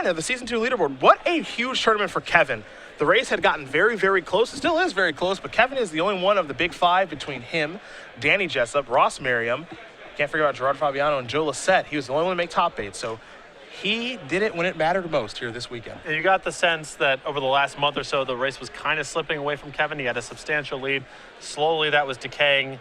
9 of the Season 2 leaderboard. What a huge tournament for Kevin. The race had gotten very, very close. It still is very close, but Kevin is the only one of the big 5 between him, Danny Jessup, Ross Merriam, can't forget about Gerard Fabiano and Joe Lissette. He was the only one to make top 8. So he did it when it mattered most here this weekend. You got the sense that over the last month or so, the race was kind of slipping away from Kevin. He had a substantial lead. Slowly, that was decaying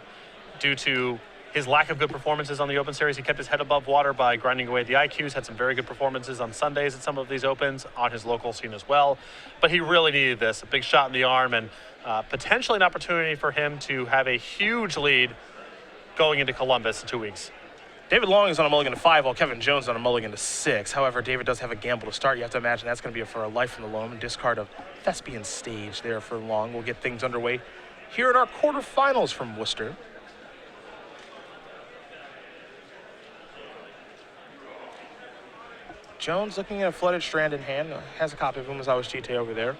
due to his lack of good performances on the Open Series. He kept his head above water by grinding away at the IQs, had some very good performances on Sundays at some of these Opens, on his local scene as well. But he really needed this, a big shot in the arm, and potentially an opportunity for him to have a huge lead going into Columbus in 2 weeks. David Long is on a mulligan to 5, while Kevin Jones on a mulligan to 6. However, David does have a gamble to start. You have to imagine that's going to be for a life in the loam. Discard of Thespian Stage there for Long. We'll get things underway here at our quarterfinals from Worcester. Jones looking at a Flooded Strand in hand. Has a copy of Umezawa's GT over there.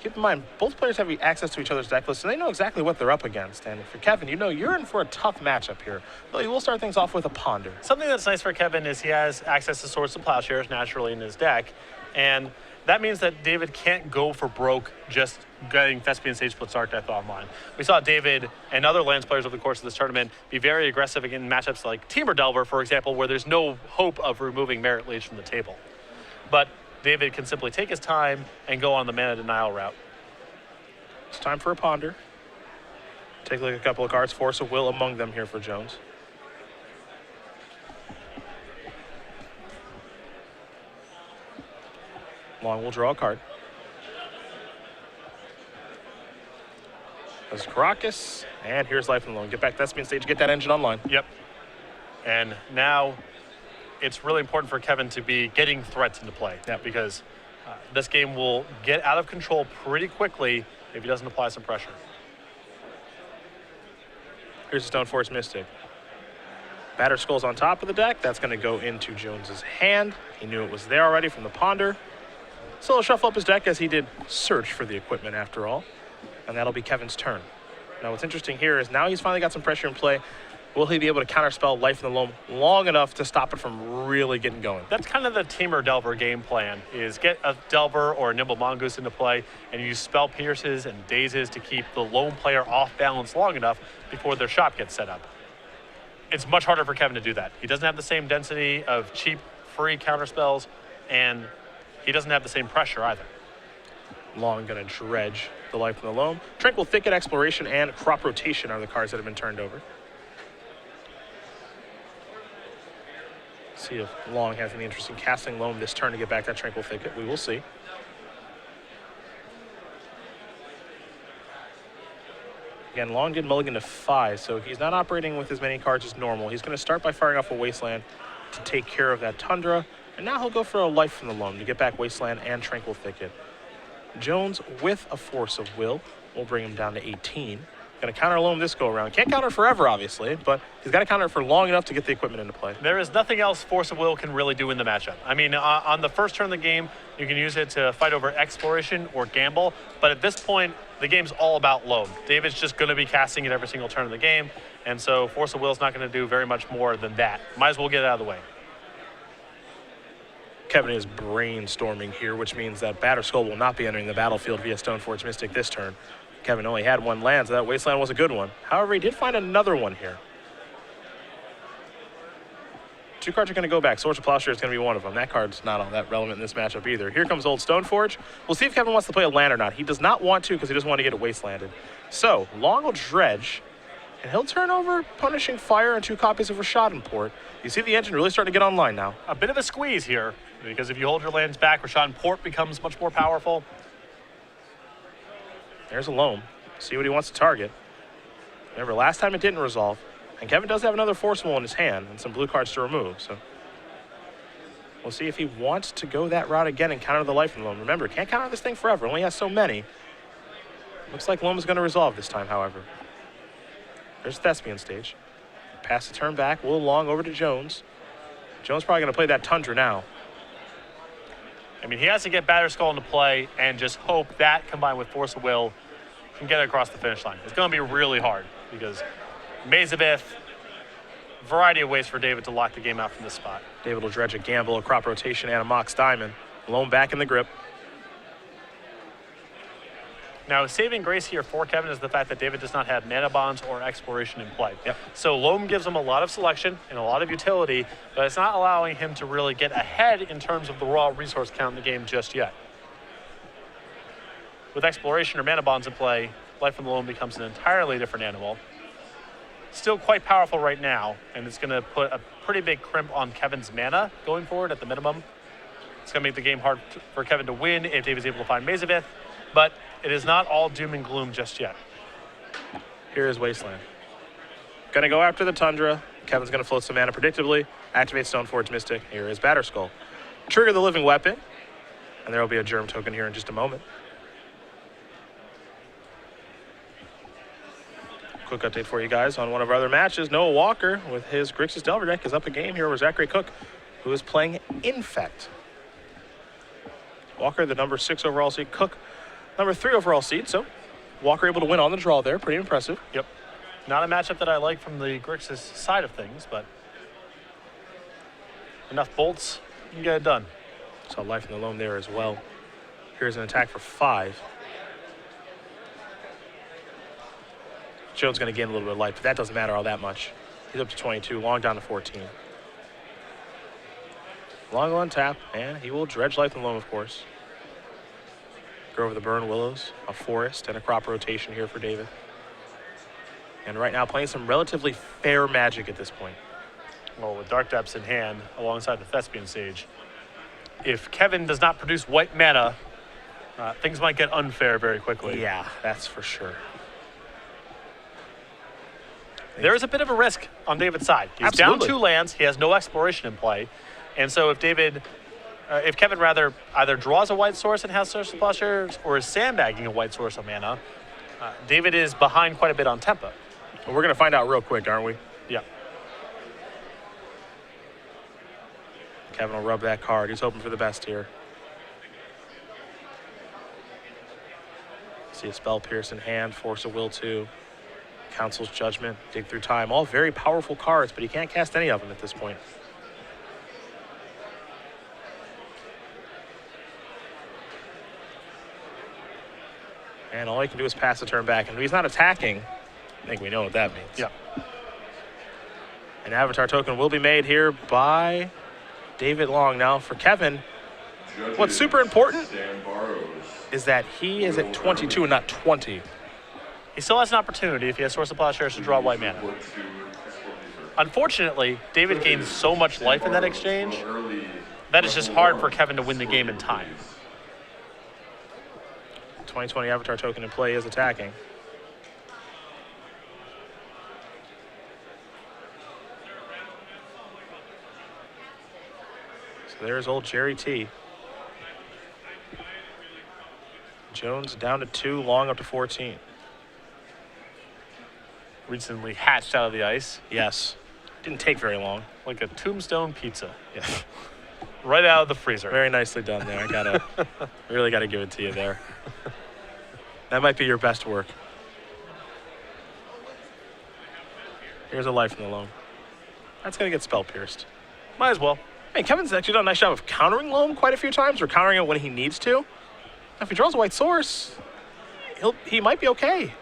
Keep in mind, both players have access to each other's deck lists, and they know exactly what they're up against. And for Kevin, you know you're in for a tough matchup here. Though you will start things off with a Ponder. Something that's nice for Kevin is he has access to Swords and Plowshares naturally in his deck, and that means that David can't go for broke just getting Thespian Stage Splits Archetype online. We saw David and other Lands players over the course of this tournament be very aggressive in matchups like Temur Delver, for example, where there's no hope of removing Merit Liege from the table. But David can simply take his time and go on the mana denial route. It's time for a Ponder. Take a look at a couple of cards. Force of Will among them here for Jones. Long will draw a card. There's Caracas, and here's Life in the Loam. Get back to Thespian Stage, get that engine online. Yep. And now it's really important for Kevin to be getting threats into play. Yep. Because this game will get out of control pretty quickly if he doesn't apply some pressure. Here's a Stoneforge Mystic. Batter Skull's on top of the deck. That's going to go into Jones's hand. He knew it was there already from the Ponder. So he'll shuffle up his deck as he did search for the equipment after all. And that'll be Kevin's turn. Now what's interesting here is now he's finally got some pressure in play. Will he be able to counterspell Life in the Loam long enough to stop it from really getting going? That's kind of the Temur Delver game plan, is get a Delver or a Nimble Mongoose into play and use Spell Pierces and Dazes to keep the lone player off balance long enough before their shop gets set up. It's much harder for Kevin to do that. He doesn't have the same density of cheap, free counterspells, and he doesn't have the same pressure either. Long gonna dredge the Life in the Loam. Tranquil Thicket, Exploration, and Crop Rotation are the cards that have been turned over. See if Long has any interest in casting Loam this turn to get back that Tranquil Thicket. We will see. Again, Long did mulligan to 5, so he's not operating with as many cards as normal. He's going to start by firing off a Wasteland to take care of that Tundra, and now he'll go for a Life from the Loam to get back Wasteland and Tranquil Thicket. Jones with a Force of Will will bring him down to 18. Going to counter Loam this go around. Can't counter forever, obviously, but he's got to counter it for long enough to get the equipment into play. There is nothing else Force of Will can really do in the matchup. I mean, on the first turn of the game, you can use it to fight over Exploration or Gamble, but at this point, the game's all about Loam. David's just going to be casting it every single turn of the game, and so Force of Will's not going to do very much more than that. Might as well get it out of the way. Kevin is brainstorming here, which means that Batter Skull will not be entering the battlefield via Stoneforge Mystic this turn. Kevin only had one land, so that Wasteland was a good one. However, he did find another one here. 2 cards are going to go back. Swords of Plowshare is going to be one of them. That card's not all that relevant in this matchup either. Here comes Old Stoneforge. We'll see if Kevin wants to play a land or not. He does not want to because he doesn't want to get it Wastelanded. So, Long will dredge, and he'll turn over Punishing Fire and 2 copies of Rashad Import. You see the engine really starting to get online now. A bit of a squeeze here, because if you hold your lands back, Rashad Import becomes much more powerful. There's a Loam. See what he wants to target. Remember, last time it didn't resolve. And Kevin does have another Forcible in his hand and some blue cards to remove. So we'll see if he wants to go that route again and counter the Life in Loam. Remember, can't counter this thing forever. Only has so many. Looks like Loam is going to resolve this time, however. There's Thespian Stage. Pass the turn back. Will Long over to Jones. Jones probably going to play that Tundra now. I mean, he has to get Batter Skull into play and just hope that, combined with Force of Will, can get it across the finish line. It's going to be really hard because Maze of Ith, variety of ways for David to lock the game out from this spot. David will dredge a Gamble, a Crop Rotation, and a Mox Diamond. Loam back in the grip. Now, saving grace here for Kevin is the fact that David does not have mana bonds or exploration in play. Yep. So Loam gives him a lot of selection and a lot of utility, but it's not allowing him to really get ahead in terms of the raw resource count in the game just yet. With exploration or mana bonds in play, Life from the Loam becomes an entirely different animal. Still quite powerful right now, and it's going to put a pretty big crimp on Kevin's mana going forward at the minimum. It's going to make the game hard for Kevin to win if David's able to find Mazavith, but it is not all doom and gloom just yet. Here is Wasteland. Going to go after the Tundra. Kevin's going to float some mana predictably. Activate Stoneforge Mystic. Here is Batterskull. Trigger the Living Weapon. And there will be a Germ token here in just a moment. Quick update for you guys on one of our other matches. Noah Walker with his Grixis Delver deck is up a game here over Zachary Cook, who is playing Infect. Walker, the number 6 overall seed. Cook, number 3 overall seed. So Walker able to win on the draw there. Pretty impressive. Yep. Not a matchup that I like from the Grixis side of things, but enough bolts, you can get it done. Saw Life in the Loam there as well. Here's an attack for 5. Jones going to gain a little bit of life, but that doesn't matter all that much. He's up to 22, long down to 14. Long on tap, and he will dredge Life in the Loam, of course. Go over the Burn Willows, a Forest, and a crop rotation here for David. And right now playing some relatively fair Magic at this point. Well, with Dark Depths in hand, alongside the Thespian Sage, if Kevin does not produce white mana, things might get unfair very quickly. Yeah, that's for sure. There is a bit of a risk on David's side. He's Absolutely. down 2 lands. He has no exploration in play. And so if Kevin rather either draws a white source and has Source of Plowshares or is sandbagging a white source of mana, David is behind quite a bit on tempo. Well, we're going to find out real quick, aren't we? Yeah. Kevin will rub that card. He's hoping for the best here. See a Spell Pierce in hand, Force of Will 2. Council's Judgment, Dig Through Time. All very powerful cards, but he can't cast any of them at this point. And all he can do is pass the turn back. And if he's not attacking, I think we know what that means. Yeah. An Avatar token will be made here by David Long. Now for Kevin, what's super important is that he is at 22 and not 20. He still has an opportunity if he has Source of Plowshares to draw white mana. Unfortunately, David gains so much life in that exchange that it's just hard for Kevin to win the game in time. 2020 Avatar token in play is attacking. So there's old Jerry T. Jones down to 2, Long up to 14. Recently hatched out of the ice. Yes. Didn't take very long. Like a tombstone pizza. Yeah. Right out of the freezer. Very nicely done there. I really gotta give it to you there. That might be your best work. Here's a Life in the Loam. That's gonna get Spell Pierced. Might as well. Hey, Kevin's actually done a nice job of countering Loam quite a few times, or countering it when he needs to. If he draws a white source, he might be okay.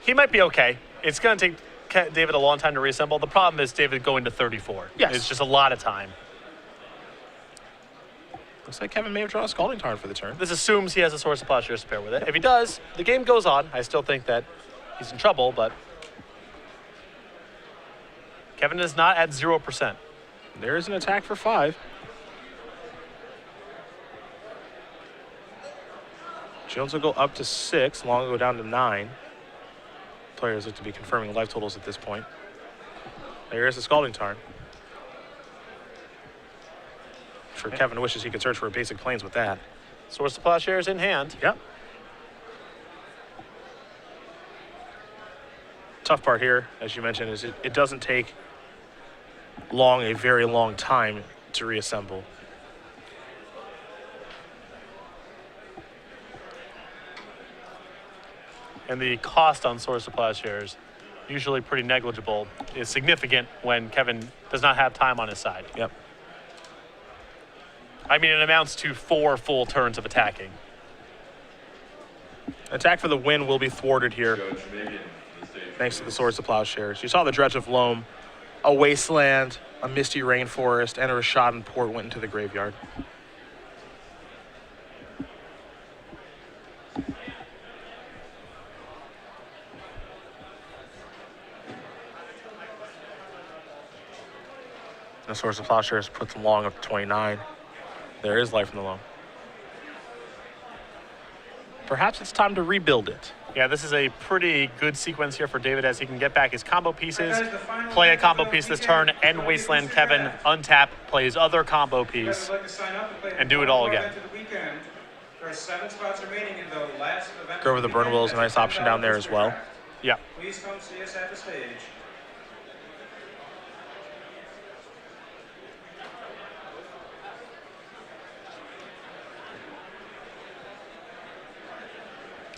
He might be okay. It's going to take David a long time to reassemble. The problem is David going to 34. Yes. It's just a lot of time. Looks like Kevin may have drawn a Scalding Tarn for the turn. This assumes he has a Source of Plowshares to pair with it. If he does, the game goes on. I still think that he's in trouble, but Kevin is not at 0%. There is an attack for 5. Jones will go up to 6. Long will go down to 9. Players look to be confirming life totals at this point. There is a Scalding Tarn. I'm sure Kevin wishes he could search for basic planes with that. Source of Plowshares in hand. Yep. Tough part here, as you mentioned, is it doesn't take a very long time to reassemble. And the cost on Source of Plowshares, usually pretty negligible, is significant when Kevin does not have time on his side. Yep. I mean, it amounts to 4 full turns of attacking. Attack for the win will be thwarted here, thanks to the Swords to Plowshares. You saw the Dredge of Loam, a Wasteland, a Misty Rainforest, and a Rashadan Port went into the graveyard. The Swords to Plowshares puts Long up to 29. There is life in the Loam. Perhaps it's time to rebuild it. Yeah, this is a pretty good sequence here for David as he can get back his combo pieces, play a combo piece this turn, end Wasteland Kevin, untap, play his other combo piece, and do it all again. Grover the Burn Will is a nice option down there as well. Yeah. Please come see us at the stage.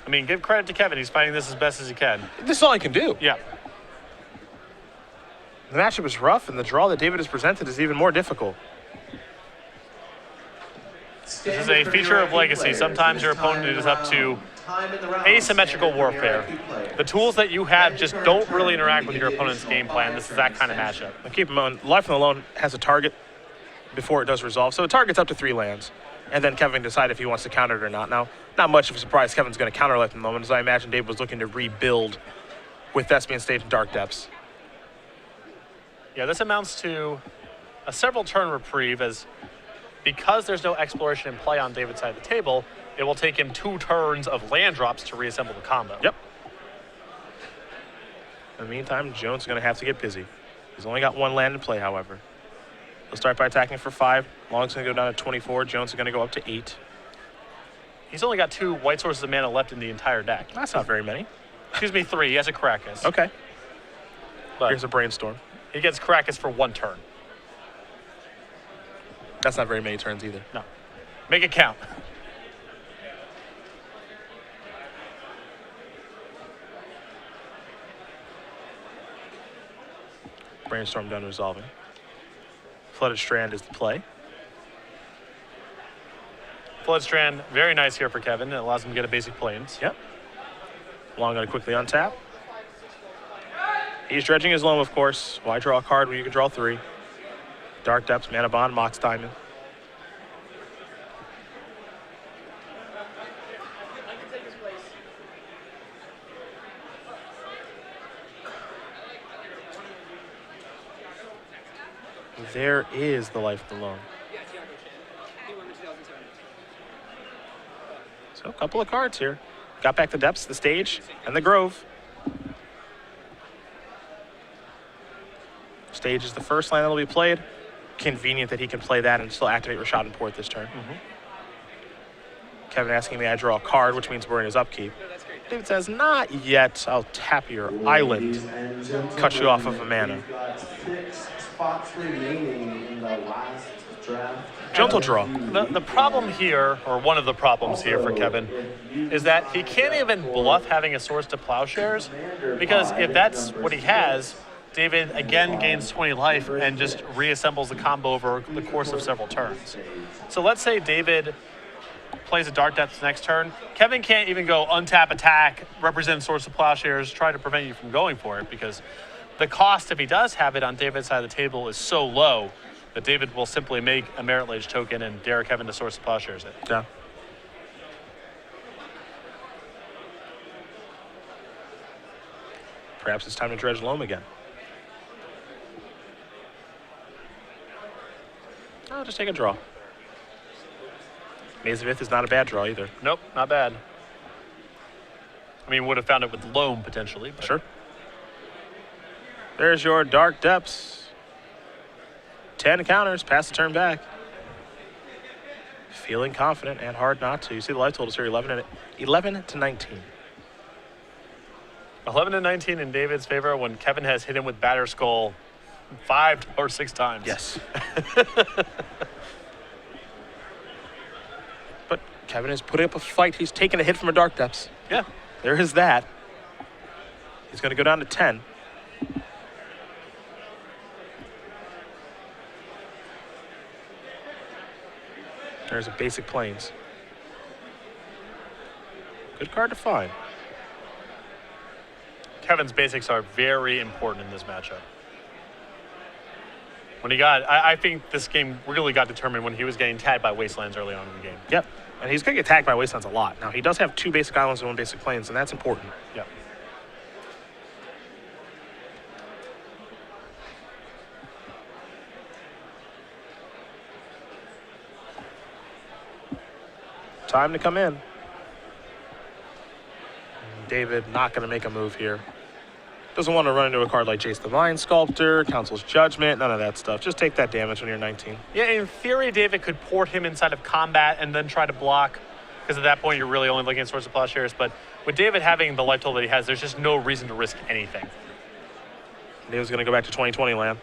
I mean, give credit to Kevin. He's fighting this as best as he can. This is all he can do. Yeah. The matchup is rough, and the draw that David has presented is even more difficult. This is a feature of Legacy. Sometimes your opponent is up to asymmetrical warfare. The tools that you have just don't really interact with your opponent's game plan. This is that kind of matchup. Now keep in mind, Life in the Loam has a target before it does resolve, so it targets up to 3 lands. And then Kevin can decide if he wants to counter it or not. Now, not much of a surprise Kevin's going to counter Life in the Loam, as I imagine Dave was looking to rebuild with Thespian Stage and Dark Depths. Yeah, this amounts to a several turn reprieve as because there's no exploration in play on David's side of the table, it will take him 2 turns of land drops to reassemble the combo. Yep. In the meantime, Jones is going to have to get busy. He's only got 1 land in play, however. He'll start by attacking for 5. Long's going to go down to 24. Jones is going to go up to 8. He's only got 2 white sources of mana left in the entire deck. That's not very many. Excuse me, 3. He has a Caracas. Okay. But Here's a Brainstorm. he gets Caracas for 1 turn. That's not very many turns either. No. Make it count. Brainstorm done resolving. Flooded Strand is the play. Flood Strand, very nice here for Kevin. It allows him to get a basic plains. Yep. Long going to quickly untap. He's dredging his Loam, of course. Why draw a card when you can draw 3? Dark Depths, Mana Bond, Mox Diamond. There is the Life of the Loam. So a couple of cards here. Got back the Depths, the Stage, and the Grove. Stage is the first land that will be played. Convenient that he can play that and still activate Rashadan Port this turn. Kevin asking me I draw a card, which means we're in his upkeep. David says, not yet. I'll tap your island. Cut you off of a mana. We've got 6 spots remaining in the last draft. Gentle draw. The problem here, or one of the problems here for Kevin, is that he can't even bluff having a Swords to Plowshares, because if that's what he has, David again gains 20 life and just reassembles the combo over the course of several turns. So let's say David plays a Dark Depths next turn. Kevin can't even go untap, attack, represent Swords to Plowshares, try to prevent you from going for it, because the cost, if he does have it on David's side of the table, is so low that David will simply make a Merit Lage token and dare Kevin to Swords to Plowshares it. Yeah. Perhaps it's time to dredge Loam again. I'll just take a draw. Maze of Ith is not a bad draw either. Nope, not bad. I mean, would have found it with Loam potentially. But. Sure. There's your Dark Depths. 10 counters, pass the turn back. Feeling confident and hard not to. You see the life totals here, 11 to 19. 11 to 19 in David's favor when Kevin has hit him with Batter Skull 5 or 6 times. Yes. But Kevin is putting up a fight. He's taking a hit from a Dark Depths. Yeah. There is that. He's going to go down to 10. There's a basic plains. Good card to find. Kevin's basics are very important in this matchup. When he got, I think this game really got determined when he was getting tagged by Wastelands early on in the game. Yep. And he's going to get tagged by Wastelands a lot. Now, he does have 2 basic islands and 1 basic plains, and that's important. Yep. Time to come in. David not going to make a move here. Doesn't want to run into a card like Jace the Mind Sculptor, Council's Judgment, none of that stuff. Just take that damage when you're 19. Yeah, in theory, David could port him inside of combat and then try to block, because at that point, you're really only looking at Swords of Plowshares. But with David having the life total that he has, there's just no reason to risk anything. David's going to go back to 2020 land.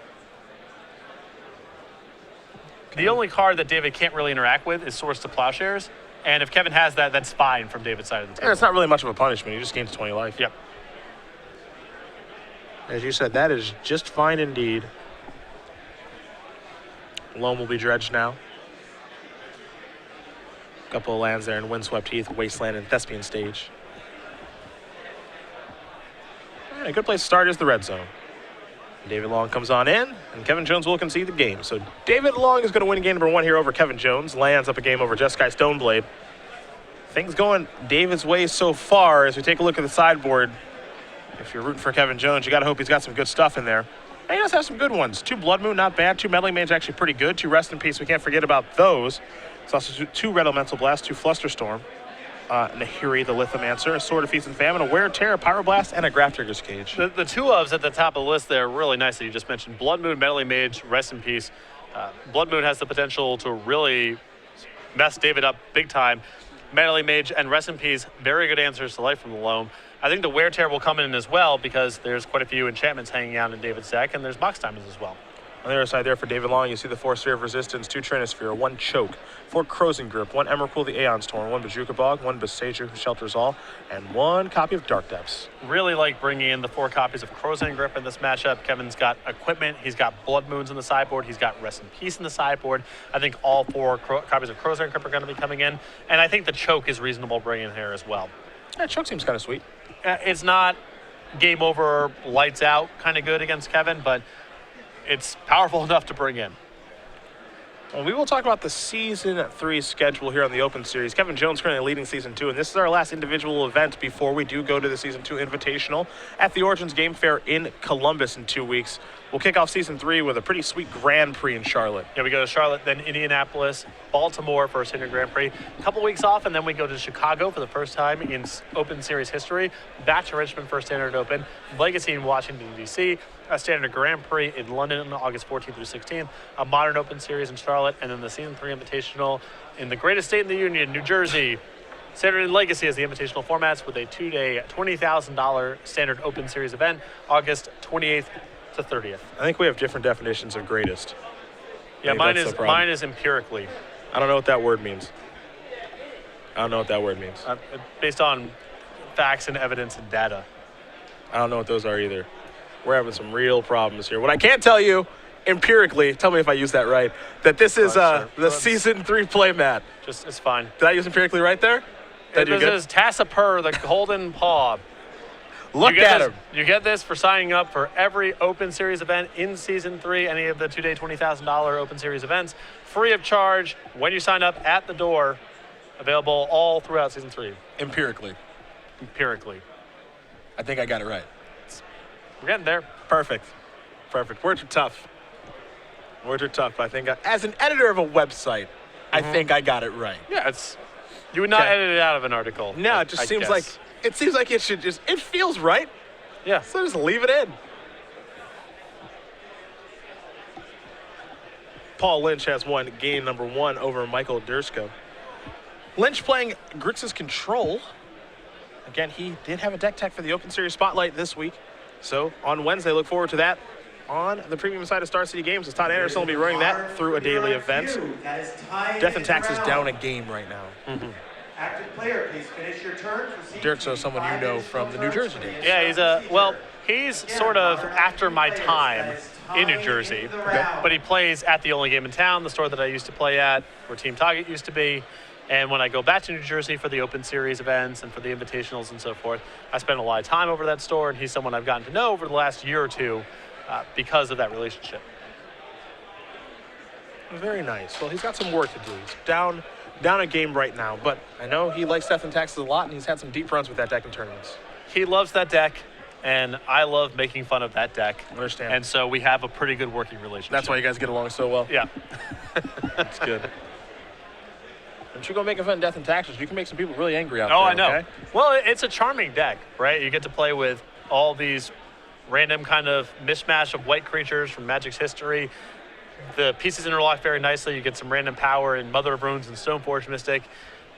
The only card that David can't really interact with is Swords to Plowshares. And if Kevin has that, that's fine from David's side of the table. Yeah, it's not really much of a punishment. He just gains 20 life. Yep. As you said, that is just fine indeed. Loam will be dredged now. A couple of lands there in Windswept Heath, Wasteland, and Thespian Stage. All right, a good place to start is the red zone. David Long comes on in, and Kevin Jones will concede the game. So David Long is going to win game number 1 here over Kevin Jones. Lands up a game over Jeskai Stoneblade. Things going David's way so far as we take a look at the sideboard. If you're rooting for Kevin Jones, you got to hope he's got some good stuff in there. And he does have some good ones. 2 Blood Moon, not bad. 2 Meddling Mage, actually pretty good. 2 Rest in Peace, we can't forget about those. It's also 2 Red Elemental Blast, 2 Flusterstorm, Nahiri, the Lithomancer, a Sword of Feast and Famine, a Wear Terror, Pyroblast, and a Grafdigger's Cage. The 2 ofs at the top of the list there are really nice that you just mentioned. Blood Moon, Meddling Mage, Rest in Peace. Blood Moon has the potential to really mess David up big time. Meddling Mage and Rest in Peace, very good answers to Life from the Loam. I think the Wear Tear will come in as well because there's quite a few enchantments hanging out in David's deck, and there's Box Diamonds as well. On the other side there for David Long, you see the 4 Sphere of Resistance, 2 Trinisphere, 1 Choke, 4 Crozen Grip, 1 Emrakul the Aeon's Torn, 1 Bajuka Bog, 1 Besager who shelters all, and 1 copy of Dark Depths. Really like bringing in the 4 copies of Crozen Grip in this matchup. Kevin's got equipment, he's got Blood Moons in the sideboard, he's got Rest in Peace in the sideboard. I think all 4 copies of Crozen Grip are going to be coming in, and I think the Choke is reasonable bringing in here as well. Yeah, Choke seems kind of sweet. It's not game over, lights out kind of good against Kevin, but it's powerful enough to bring in. Well, we will talk about the Season 3 schedule here on the Open Series. Kevin Jones currently leading Season 2, and this is our last individual event before we do go to the Season 2 Invitational at the Origins Game Fair in Columbus in 2 weeks. We'll kick off Season 3 with a pretty sweet Grand Prix in Charlotte. Yeah, we go to Charlotte, then Indianapolis, Baltimore for a Standard Grand Prix. A couple weeks off, and then we go to Chicago for the first time in Open Series history. Back to Richmond for Standard Open. Legacy in Washington, D.C. A Standard Grand Prix in London on August 14th through 16th. A Modern Open Series in Charlotte, and then the Season 3 Invitational in the greatest state in the Union, New Jersey. Standard and Legacy as the invitational formats with a 2-day, $20,000 Standard Open Series event, August 28th to 30th. I think we have different definitions of greatest. Yeah, mine is empirically. I don't know what that word means. Based on facts and evidence and data. I don't know what those are either. We're having some real problems here. What I can't tell you, empirically, tell me if I use that right, that this is sure. the Season 3 playmat. It's fine. Did I use empirically right there? This is Tassapur, the golden paw. Look at him. You get this for signing up for every Open Series event in Season 3, any of the 2-day $20,000 Open Series events, free of charge when you sign up at the door, available all throughout Season 3. Empirically. I think I got it right. We're getting there. Perfect. Words are tough. I think as an editor of a website, I think I got it right. Yeah, you would not edit it out of an article. No, it just seems like it feels right. Yeah. So just leave it in. Paul Lynch has won game number 1 over Michael Dursko. Lynch playing Grixis Control. Again, he did have a deck tech for the Open Series Spotlight this week. So on Wednesday, look forward to that on the premium side of Star City Games, as Todd Anderson will be running that through a daily event. Death and Taxes down a game right now. Mm-hmm. Active player, please finish your turn. Dirk's someone you know from the New Jersey days. Yeah, he's sort of after my time in New Jersey, but he plays at the only game in town, the store that I used to play at, where Team Target used to be. And when I go back to New Jersey for the Open Series events and for the invitationals and so forth, I spend a lot of time over that store, and he's someone I've gotten to know over the last year or two because of that relationship. Very nice. Well, he's got some work to do. He's down a game right now, but I know he likes Death and Taxes a lot, and he's had some deep runs with that deck in tournaments. He loves that deck, and I love making fun of that deck. I understand. And so we have a pretty good working relationship. That's why you guys get along so well. Yeah. That's good. Don't you go making fun of Death and Taxes. You can make some people really angry out there. Oh, I know. Okay? Well, it's a charming deck, right? You get to play with all these random kind of mishmash of white creatures from Magic's history. The pieces interlock very nicely. You get some random power in Mother of Runes and Stoneforge Mystic.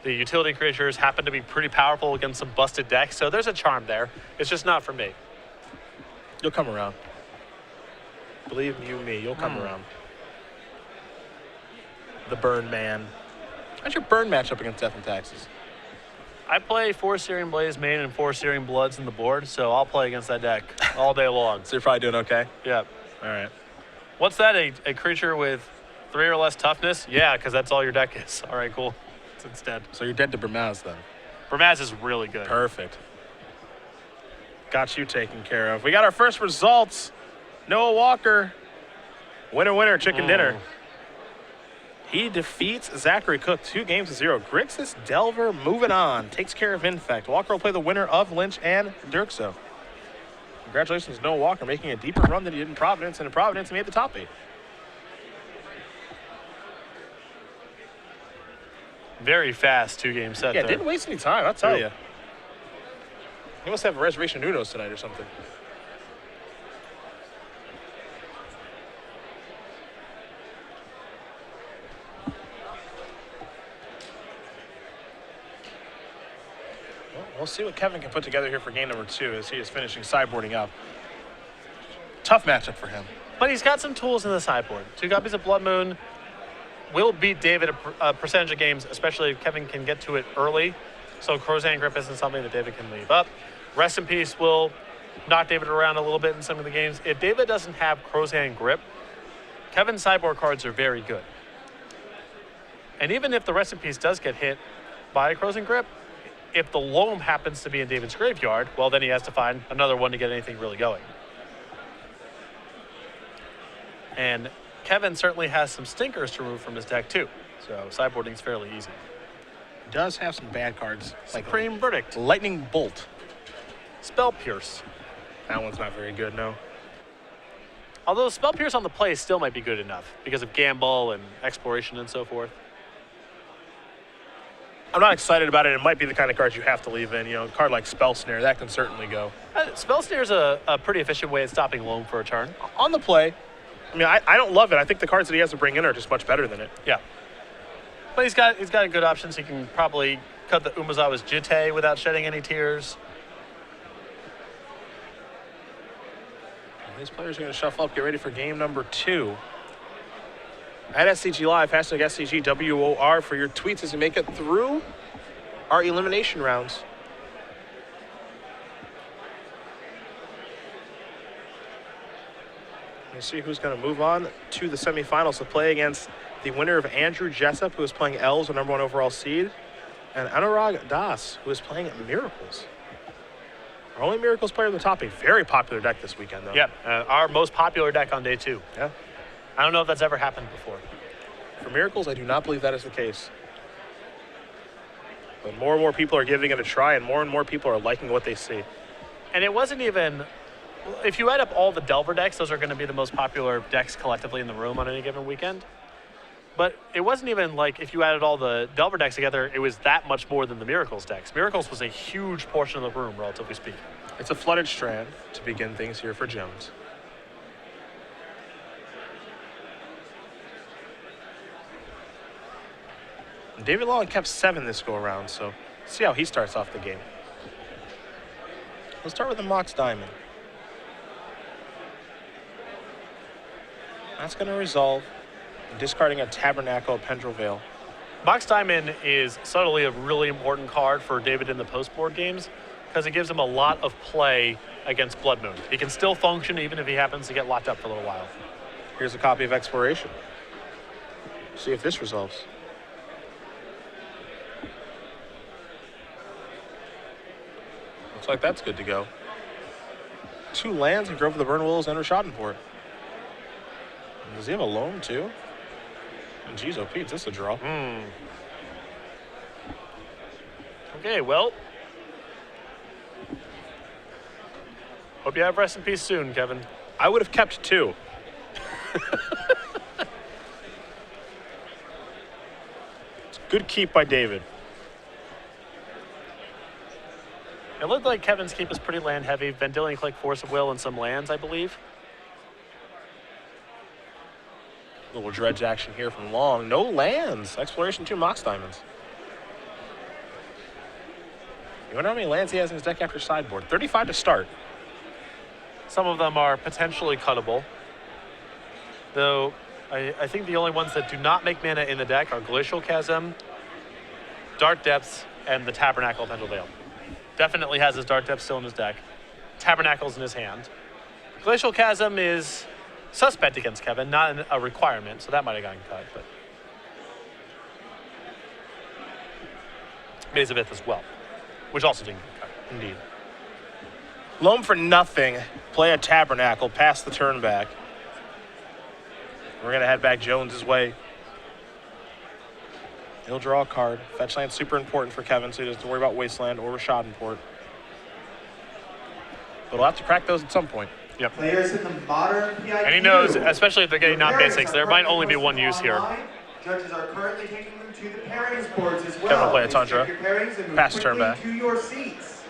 The utility creatures happen to be pretty powerful against some busted decks, so there's a charm there. It's just not for me. You'll come around. Believe you me, you'll come around. The Burn Man. How's your Burn matchup against Death and Taxes? I play 4 Searing Blaze main and 4 Searing Bloods in the board, so I'll play against that deck all day long. So you're probably doing okay? Yeah. All right. What's that, a creature with 3 or less toughness? Yeah, because that's all your deck is. All right, cool. It's instead. So you're dead to Bermaz then? Bermaz is really good. Perfect. Got you taken care of. We got our first results. Noah Walker, winner, chicken dinner. He defeats Zachary Cook 2-0. Grixis Delver moving on. Takes care of Infect. Walker will play the winner of Lynch and Dirkso. Congratulations, Noah Walker, making a deeper run than he did in Providence. And in Providence, he made the top 8. Very fast 2-game set Yeah, there. didn't waste any time, I'll tell No. you. He must have a reservation Unos tonight or something. We'll see what Kevin can put together here for game number 2 as he is finishing sideboarding up. Tough matchup for him. But he's got some tools in the sideboard. 2 copies of Blood Moon will beat David a percentage of games, especially if Kevin can get to it early. So Crozan Grip isn't something that David can leave up. Rest in Peace will knock David around a little bit in some of the games. If David doesn't have Crozan Grip, Kevin's sideboard cards are very good. And even if the Rest in Peace does get hit by Crozan Grip, if the loam happens to be in David's graveyard, well, then he has to find another one to get anything really going. And Kevin certainly has some stinkers to remove from his deck, too. So sideboarding's fairly easy. Does have some bad cards. Like Supreme Verdict. Lightning Bolt. Spell Pierce. That one's not very good, no. Although Spell Pierce on the play still might be good enough because of Gamble and Exploration and so forth. I'm not excited about it. It might be the kind of cards you have to leave in. You know, a card like Spell Snare, that can certainly go. Spell Snare's a pretty efficient way of stopping loam for a turn. On the play, I mean, I don't love it. I think the cards that he has to bring in are just much better than it. Yeah. But he's got good options. He can probably cut the Umazawa's Jitte without shedding any tears. These players are going to shuffle up, get ready for game number 2. At SCG Live, hashtag SCGWOR for your tweets as you make it through our elimination rounds. Let's see who's going to move on to the semifinals to play against the winner of Andrew Jessup, who is playing Elves, the #1 overall seed, and Anurag Das, who is playing Miracles. Our only Miracles player in the top 8. Very popular deck this weekend, though. Yeah, our most popular deck on day 2. Yeah. I don't know if that's ever happened before. For Miracles, I do not believe that is the case. But more and more people are giving it a try, and more people are liking what they see. And it wasn't even, if you add up all the Delver decks, those are going to be the most popular decks collectively in the room on any given weekend. But it wasn't even like if you added all the Delver decks together, it was that much more than the Miracles decks. Miracles was a huge portion of the room, relatively speaking. It's a flooded strand to begin things here for Jones. David Long kept 7 this go around, so see how he starts off the game. Let's start with the Mox Diamond. That's going to resolve, discarding a Tabernacle of Pendrell Vale. Mox Diamond is subtly a really important card for David in the post-board games because it gives him a lot of play against Blood Moon. He can still function even if he happens to get locked up for a little while. Here's a copy of Exploration. See if this resolves. Looks like that's good to go. 2 lands and Grove of the Burn Willows and Schadenport. Does he have a loam too? And geez, oh Pete, this is a draw. Okay, well. Hope you have rest in peace soon, Kevin. I would have kept 2. It's a good keep by David. It looked like Kevin's keep is pretty land heavy. Vendilion Click, Force of Will, and some lands, I believe. Little dredge action here from Long. No lands. Exploration 2 Mox Diamonds. You wonder how many lands he has in his deck after sideboard. 35 to start. Some of them are potentially cuttable. Though, I think the only ones that do not make mana in the deck are Glacial Chasm, Dark Depths, and the Tabernacle of Pendle Vale. Definitely has his Dark Depths still in his deck. Tabernacle's in his hand. Glacial Chasm is suspect against Kevin, not a requirement, so that might have gotten cut. But Maze of Ith as well, which also didn't get cut. Indeed. Loam for nothing. Play a Tabernacle. Pass the turn back. We're going to head back Jones's way. He'll draw a card. Fetch land's super important for Kevin, so he doesn't have to worry about Wasteland or Schadenport. But he'll have to crack those at some point. Yep. Players in the modern PIQ. And he knows, especially if they're getting non-basics, there might only be one use here. Judges are currently taking them to the pairings boards as well. Kevin will play a Please Tundra. check your pairings and move Pass the turn quickly back. to your seats.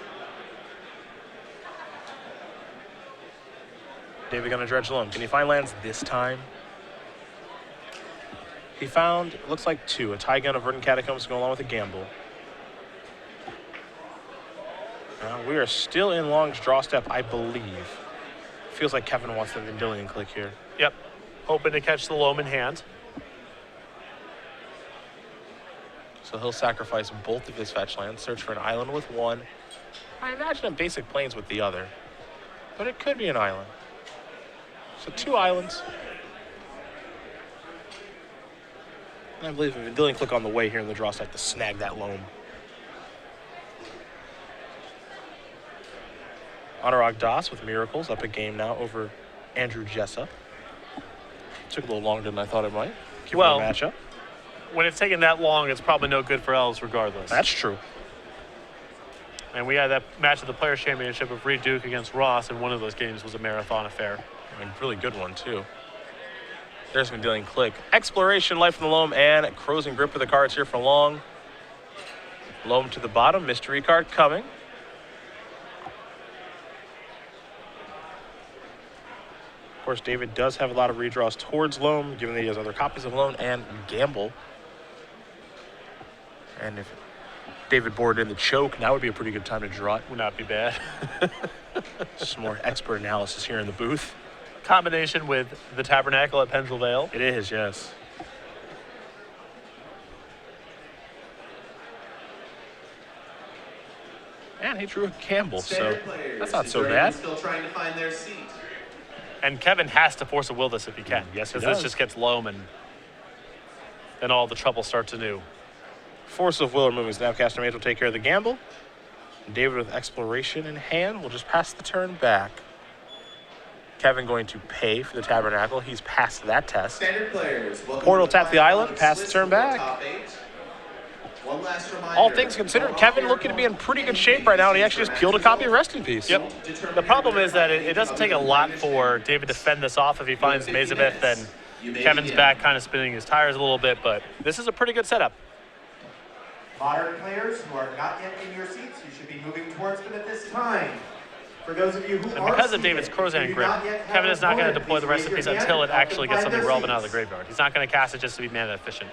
David going to dredge Loam. Can he find lands this time? He found, looks like 2. A Taigun of Verdant Catacombs to go along with a Gamble. We are still in Long's draw step, I believe. Feels like Kevin wants the Vendilion Click here. Yep. Hoping to catch the Loam in hand. So he'll sacrifice both of his fetch lands, search for an island with 1. I imagine a basic plains with the other. But it could be an island. So 2 islands. And I believe a Vendilion Click on the way here in the draw step to snag that Loam. Anurag Das with Miracles up a game now over Andrew Jessup. Took a little longer than I thought it might. Keep Well, the matchup. when it's taken that long, it's probably no good for Elves regardless. That's true. And we had that match of the Players' Championship of Reed Duke against Ross, and one of those games was a marathon affair. A really good one, too. There's Vendilion Click. Exploration, Life from the Loam, and Crows and Grip for the cards here for Long. Loam to the bottom. Mystery card coming. Of course, David does have a lot of redraws towards Loam, given that he has other copies of Loam and Gamble. And if David boarded in the choke, now would be a pretty good time to draw it. Would not be bad. Some more expert analysis here in the booth. Combination with the Tabernacle at Pendle Vale. It is, yes. And he drew a Gamble, so Standard players, that's not is so there bad. anyone still trying to find their seat? And Kevin has to force a will this if he can. Yes, he because this does. just gets Loam, and then all the trouble starts anew. Force of Will removing Snapcaster Mage will take care of the Gamble. David with Exploration in hand will just pass the turn back. Kevin going to pay for the Tabernacle. He's passed that test. Standard players, welcome Portal to tap the final island, Alex pass the list turn before back. top 8. One last reminder, All things considered, Kevin looking to be in pretty good shape right now, and he actually just peeled a copy of Rest in Peace. Yep. The problem is that it doesn't take a lot for David to fend this off. If he finds Maze of Ith, then Kevin's back kind of spinning his tires a little bit, but this is a pretty good setup. Modern players who are not yet in your seats, you should be moving towards them at this time. For those of you who And are because of seated, David's if Crozan you do grip, not yet have Kevin is not going to an deploy the opponent, recipe please raise your until hand it and actually help gets them something find their relevant out of the seats. graveyard. He's not going to cast it just to be mana efficient.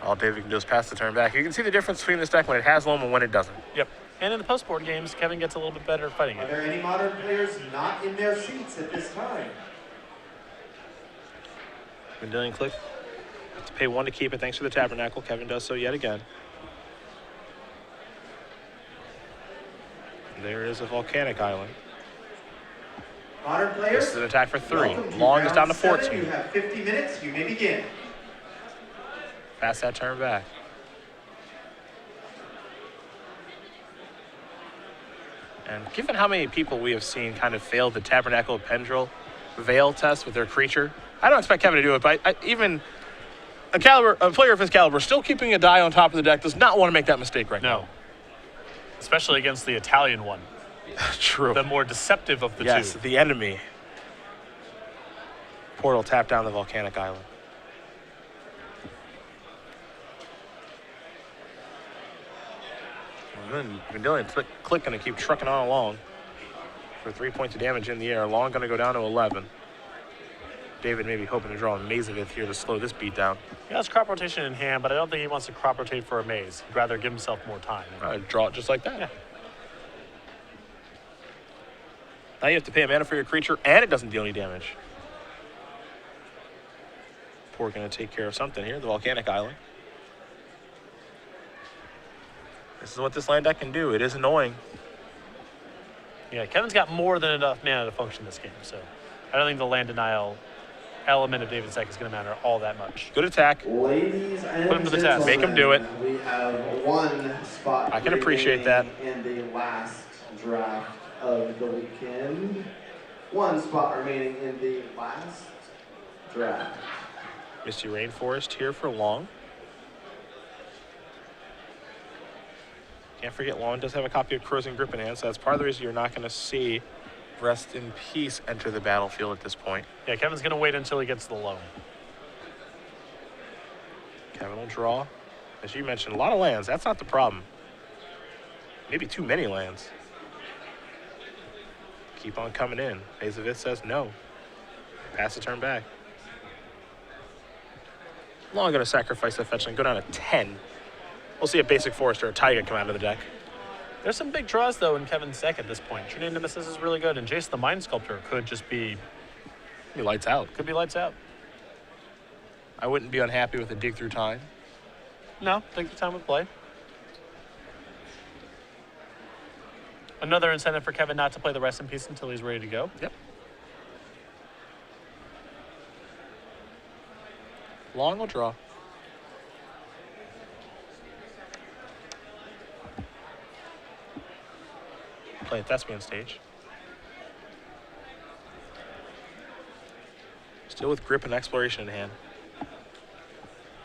All David can do is pass the turn back. You can see the difference between this deck when it has Loam and when it doesn't. Yep. And in the post-board games, Kevin gets a little bit better at fighting Are it. there any modern players not in their seats at this time? Vendilion Click to pay 1 to keep it thanks to the Tabernacle. Kevin does so yet again. There is a volcanic island. Modern players, This is an attack for 3. welcome to Long is down round to 14. 7. You have 50 minutes. You may begin. Pass that turn back. And given how many people we have seen kind of fail the Tabernacle Pendril Veil test with their creature, I don't expect Kevin to do it, but even a player of his caliber still keeping a die on top of the deck does not want to make that mistake right now. No. Especially against the Italian one. True. The more deceptive of the Yes, two. the enemy. Portal tap down the volcanic island. Vendilion Click going to keep trucking on along for 3 points of damage in the air. Long going to go down to 11. David maybe hoping to draw a Mazavith here to slow this beat down. He has crop rotation in hand, but I don't think he wants to crop rotate for a maze. He'd rather give himself more time. Draw it just like that. Yeah. Now you have to pay a mana for your creature, and it doesn't deal any damage. Poor going to take care of something here, the volcanic island. This is what this land deck can do. It is annoying. Yeah, Kevin's got more than enough mana to function this game, so I don't think the land denial element of David's deck is going to matter all that much. Good attack. Ladies and Put him to the test. Make him do it. We have 1 spot. I can appreciate that. In the last draft of the weekend. 1 spot remaining in the last draft. Misty Rainforest here for Long. Can't forget Long does have a copy of Crow's Grip in hand, so that's part of the reason you're not going to see Rest in Peace enter the battlefield at this point. Yeah, Kevin's going to wait until he gets the loan. Kevin will draw. As you mentioned, a lot of lands. That's not the problem. Maybe too many lands. Keep on coming in. Mazavith says no. Pass the turn back. Long going to sacrifice the fetch and go down to 10. We'll see a basic forest or a taiga come out of the deck. There's some big draws, though, in Kevin's deck at this point. Trinity Nemesis is really good, and Jace the Mind Sculptor could just be... He lights out. Could be lights out. I wouldn't be unhappy with a dig through time. No, take the time with play. Another incentive for Kevin not to play the Rest in Peace until he's ready to go. Yep. Long will draw. Play a Thespian stage. Still with grip and exploration in hand.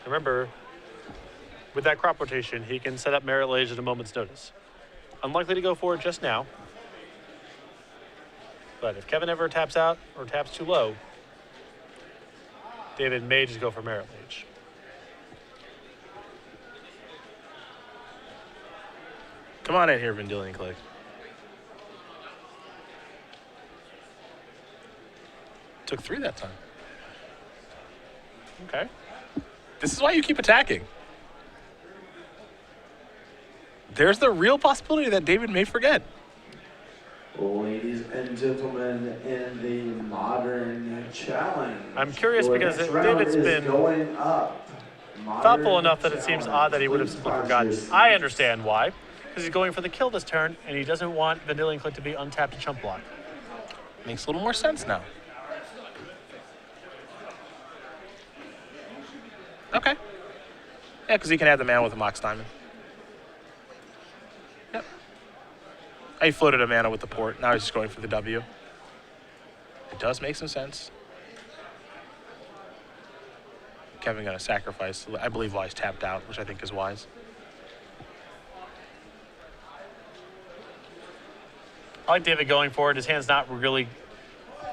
Remember, with that crop rotation, he can set up Merit Lage at a moment's notice. Unlikely to go for it just now. But if Kevin ever taps out or taps too low, David may just go for Merit Lage. Come on in here, Vendilion Click. Took 3 that time. Okay. This is why you keep attacking. There's the real possibility that David may forget. Ladies and gentlemen, in the Modern Challenge. I'm curious your because next round David's is been going up. thoughtful Modern enough that it seems odd that he would have Please simply flash forgotten. your I seats. understand why. Because he's going for the kill this turn, and he doesn't want Vendilion Click to be untapped to chump block. Makes a little more sense now. Okay. Yeah, because he can add the mana with a Mox Diamond. Yep. He floated a mana with the port. Now he's just going for the W. It does make some sense. Kevin going to sacrifice, I believe, while he's tapped out, which I think is wise. I like David going for it. His hand's not really...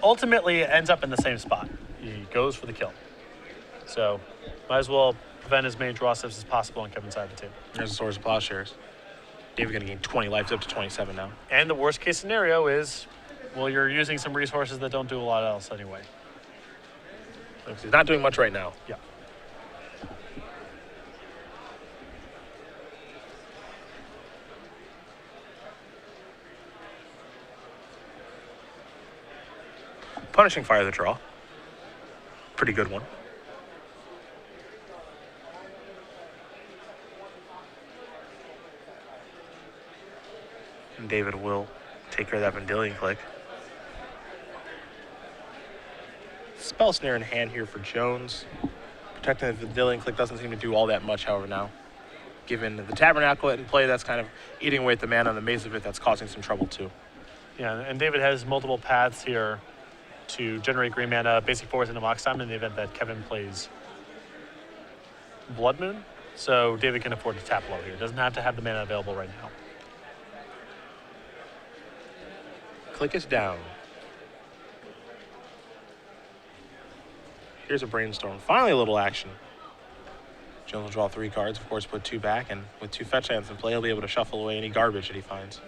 Ultimately, it ends up in the same spot. He goes for the kill. So, might as well prevent as many draw steps as possible on Kevin's side of the table. There's the Swords of Plowshares. David going to gain 20 lives up to 27 now. And the worst case scenario is, well, you're using some resources that don't do a lot else anyway. He's not doing much right now. Yeah. Punishing Fire the draw. Pretty good one. And David will take care of that Vendilion Click. Spell Snare in hand here for Jones. Protecting the Vendilion Click doesn't seem to do all that much, however, now. Given the Tabernacle in play, that's kind of eating away at the mana on the Maze of It, that's causing some trouble too. Yeah, and David has multiple paths here to generate green mana, basic force into Mox Diamond in the event that Kevin plays Blood Moon. So David can afford to tap low here. Doesn't have to have the mana available right now. Click is down. Here's a Brainstorm. Finally a little action. Jones will draw 3 cards, of course, put 2 back, and with 2 fetch lands in play, he'll be able to shuffle away any garbage that he finds.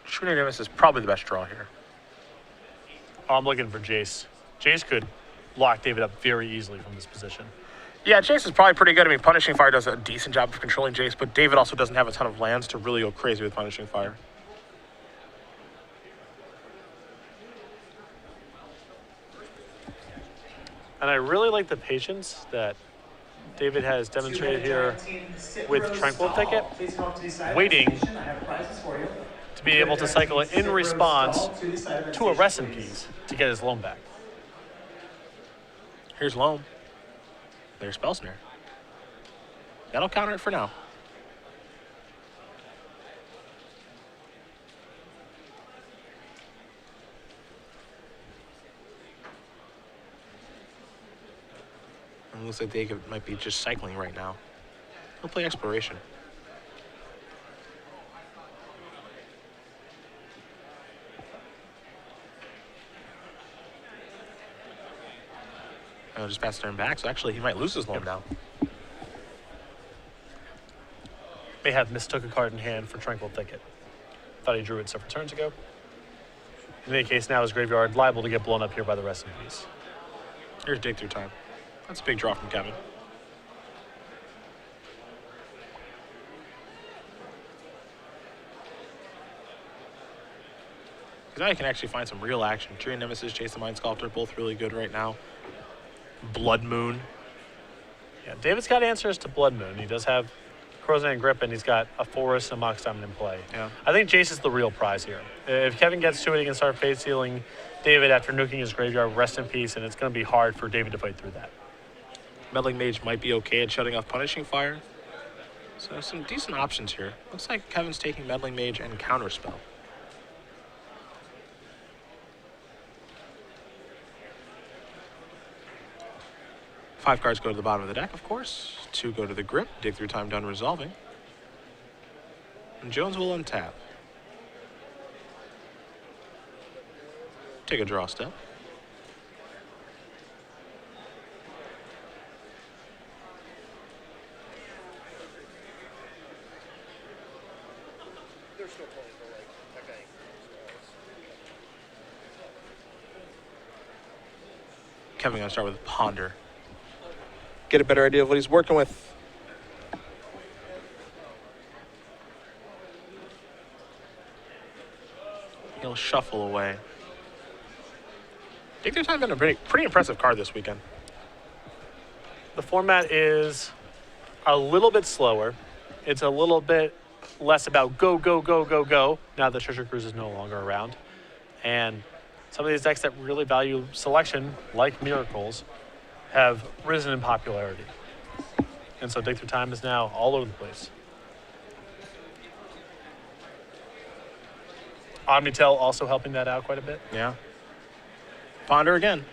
Shooting Nemesis is probably the best draw here. Oh, I'm looking for Jace. Jace could lock David up very easily from this position. Yeah, Jace is probably pretty good. I mean, Punishing Fire does a decent job of controlling Jace, but David also doesn't have a ton of lands to really go crazy with Punishing Fire. And I really like the patience that David has demonstrated here with Tranquil Thicket, waiting to be able to cycle it in response to a Rest in Peace to get his loan back. Here's Loam. There's Spell Snare. That'll counter it for now. And it looks like David might be just cycling right now. He'll play Exploration. I'll just pass turn back, so actually he might lose his Loam now. May have mistook a card in hand for Tranquil Thicket. Thought he drew it several turns ago. In any case, now his graveyard liable to get blown up here by the Rest in Peace. Here's Dig Through Time. That's a big draw from Kevin. Because now you can actually find some real action. Tree Nemesis, Chase the Mind Sculptor, both really good right now. Blood Moon. Yeah, David's got answers to Blood Moon. He does have Crozan Grip, and he's got a Forest and Mox Diamond in play. Yeah. I think Jace is the real prize here. If Kevin gets to it, he can start face sealing David after nuking his graveyard, Rest in Peace, and it's going to be hard for David to fight through that. Meddling Mage might be okay at shutting off Punishing Fire. So there's some decent options here. Looks like Kevin's taking Meddling Mage and Counterspell. Five cards go to the bottom of the deck, of course. 2 go to the Grip. Dig Through Time done resolving. And Jones will untap. Take a draw step. Kevin gonna start with Ponder. Get a better idea of what he's working with. He'll shuffle away. Dig Through Time been a pretty impressive card this weekend. The format is a little bit slower. It's a little bit less about go, go, go, go, go, now that Treasure Cruise is no longer around. And some of these decks that really value selection, like Miracles, have risen in popularity. And so Dig Through Time is now all over the place. Omnitel also helping that out quite a bit. Yeah. Ponder again.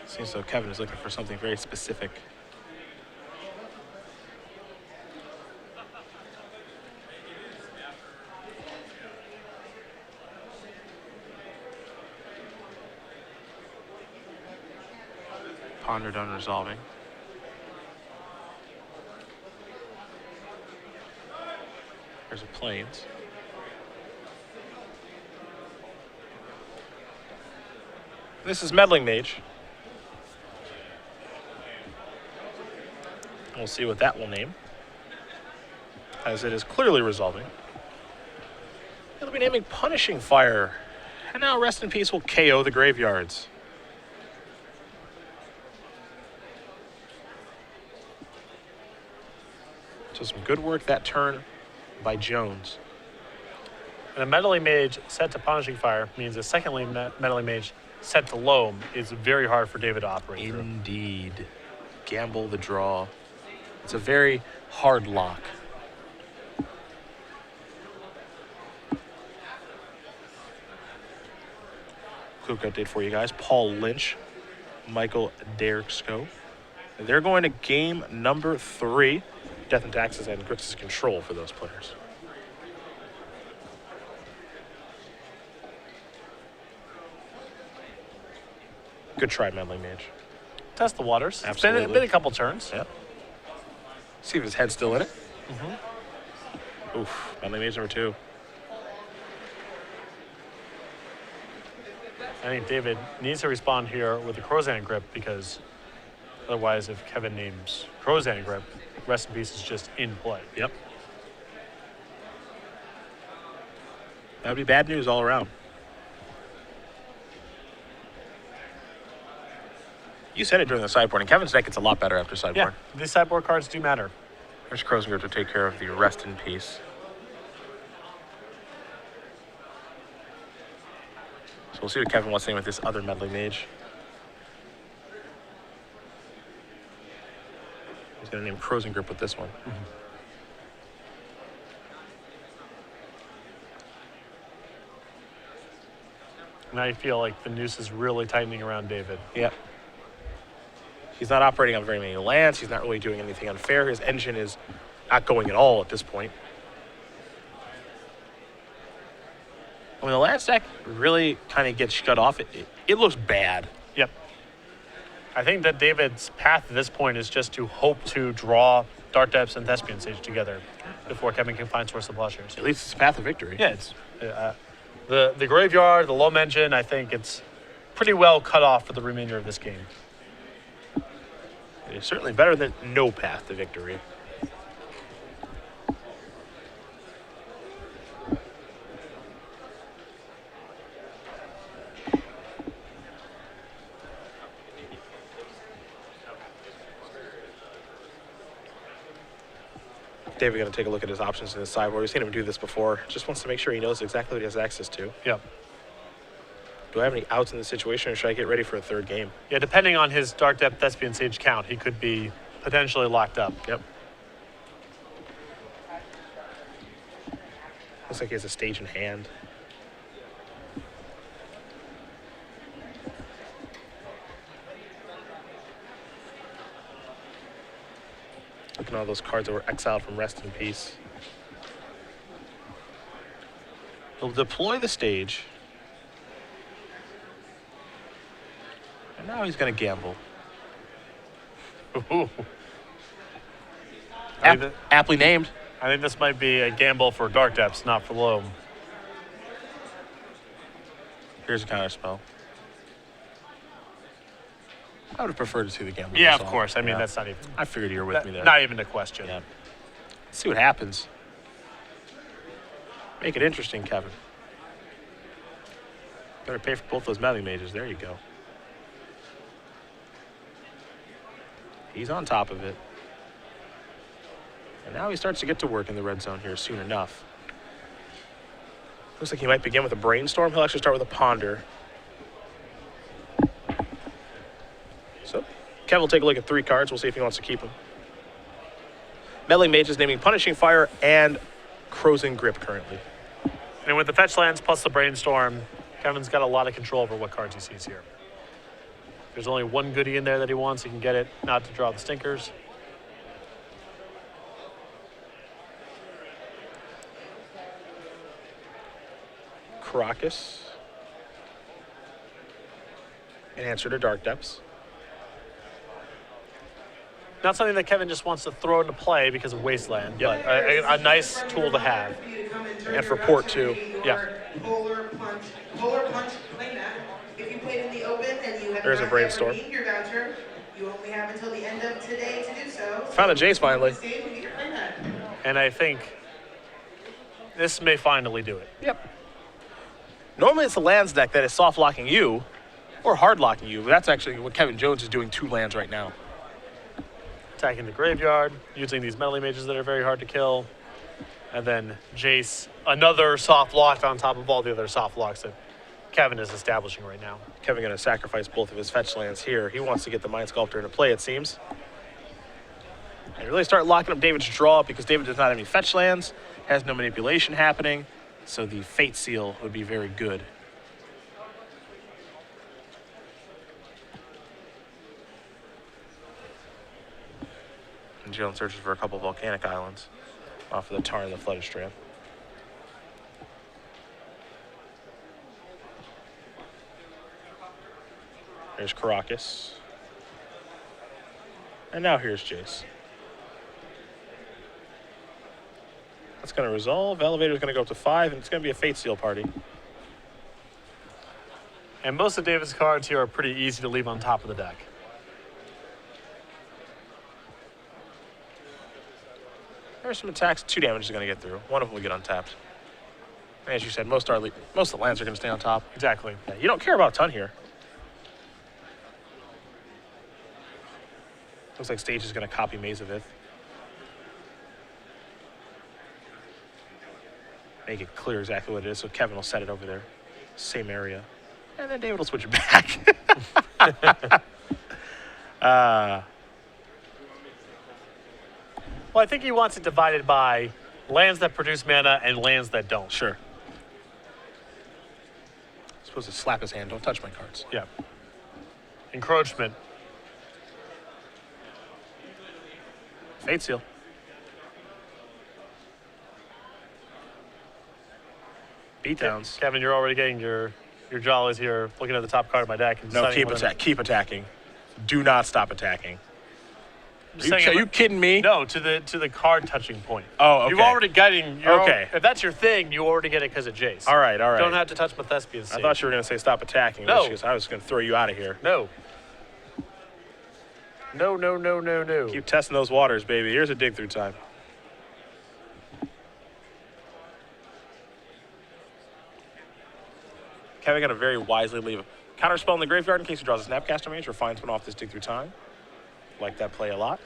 Seems though Kevin is looking for something very specific. Ponder done resolving. There's a Plains. This is Meddling Mage. We'll see what that will name. as it is clearly resolving. It'll be naming Punishing Fire. And now Rest in Peace will KO the Graveyards. So some good work that turn by Jones. And a Meddling Mage set to Punishing Fire means a second lane Meddling Mage set to Loam is very hard for David to operate through. Indeed. Gamble the draw. It's a very hard lock. Quick update for you guys. Paul Lynch, Michael Derricksko. They're going to game number 3. Death and Taxes and Grixis Control for those players. Good try, Meddling Mage. Test the waters. Absolutely. It's been a couple turns. Yep. See if his head's still in it. Oof. Meddling Mage number 2. I think David needs to respond here with the Crozan Grip because otherwise, if Kevin names Crozan Grip, Rest in Peace is just in play. Yep. That would be bad news all around. You said it during the sideboard, and Kevin's deck gets a lot better after sideboard. Yeah, these sideboard cards do matter. There's Crozan to take care of the Rest in Peace. So we'll see what Kevin wants to name with this other Meddling Mage. He's going to name Crozan Grip with this one. Now you feel like the noose is really tightening around David. Yep. He's not operating on very many lands. He's not really doing anything unfair. His engine is not going at all at this point. When the land stack really kind of gets shut off, it looks bad. Yep. I think that David's path at this point is just to hope to draw Dark Depths and Thespian Sage together before Kevin can find Source of Plowshares. At least it's a path of victory. Yeah, it's the Graveyard, the Loam Engine, I think it's pretty well cut off for the remainder of this game. It's certainly better than no path to victory. David going to take a look at his options in his sideboard. We've seen him do this before. Just wants to make sure he knows exactly what he has access to. Yep. Do I have any outs in this situation, or should I get ready for a third game? Yeah, depending on his Dark Depth Thespian Sage count, he could be potentially locked up. Yep. Looks like he has a stage in hand. Looking at all those cards that were exiled from Rest in Peace. He'll deploy the stage. And now he's going to gamble. Ooh. Aptly named. I think this might be a gamble for Dark Depths, not for Loam. Here's a counter spell. I would have preferred to see the gamble. Yeah, of resolve. course. I mean, Yeah. that's not even... I figured you were with me there. Not even a question. Yeah. Let's see what happens. Make it interesting, Kevin. Better pay for both those Meddling Mages. There you go. He's on top of it. And now he starts to get to work in the red zone here soon enough. Looks like he might begin with a Brainstorm. He'll actually start with a Ponder. So, Kevin will take a look at 3 cards. We'll see if he wants to keep them. Meddling Mage is naming Punishing Fire and Crozan Grip currently. And with the fetch lands plus the Brainstorm, Kevin's got a lot of control over what cards he sees here. There's only one goodie in there that he wants. He can get it, not to draw the stinkers. Caracas. An answer to Dark Depths. Not something that Kevin just wants to throw into play because of Wasteland, but a nice tool to have. And for Port, too. Yeah. Polar Punch, claim that. If you played in the open and you have There's a not yet Brainstorm. redeemed your voucher, you only have until the end of today to do so. Found a Jace finally. Stage, you need to claim that. And I think this may finally do it. Yep. Normally it's the lands deck that is soft locking you or hard locking you, but that's actually what Kevin Jones is doing 2 lands right now. Attacking the graveyard, using these metal mages that are very hard to kill. And then Jace, another soft lock on top of all the other soft locks that Kevin is establishing right now. Kevin going to sacrifice both of his fetch lands here. He wants to get the Mind Sculptor into play, it seems. And really start locking up David's draw because David does not have any fetch lands, has no manipulation happening, so the Fate Seal would be very good. And Jones searches for a couple volcanic islands off of the Tar and the Flooded Strand. There's Caracas. And now here's Jace. That's going to resolve. Elevator's going to go up to 5, and it's going to be a Fate Seal party. And most of David's cards here are pretty easy to leave on top of the deck. There's some attacks. 2 damage is going to get through. One of them will get untapped. And as you said, most of the lands are going to stay on top. Exactly. Yeah, you don't care about a ton here. Looks like Stage is going to copy Maze of Ith. Make it clear exactly what it is, so Kevin will set it over there. Same area. And then David will switch it back. Well, I think he wants it divided by lands that produce mana and lands that don't. Sure. Supposed to slap his hand. Don't touch my cards. Yeah. Encroachment. Fate Seal. Beatdowns. Kevin, you're already getting your jollies here, looking at the top card of my deck. And No, deciding keep attacking. Do not stop attacking. I'm Are you kidding me? No, to the card touching point. Oh, okay. You've already gotten. Okay. If that's your thing, you already get it because of Jace. All right. You don't have to touch my thespian seed. I thought you were going to say stop attacking. No. I was going to throw you out of here. No. No. Keep testing those waters, baby. Here's a dig through time. Kevin going to very wisely leave a counter spell in the graveyard in case he draws a Snapcaster Mage or finds one off this dig through time. Like that play a lot.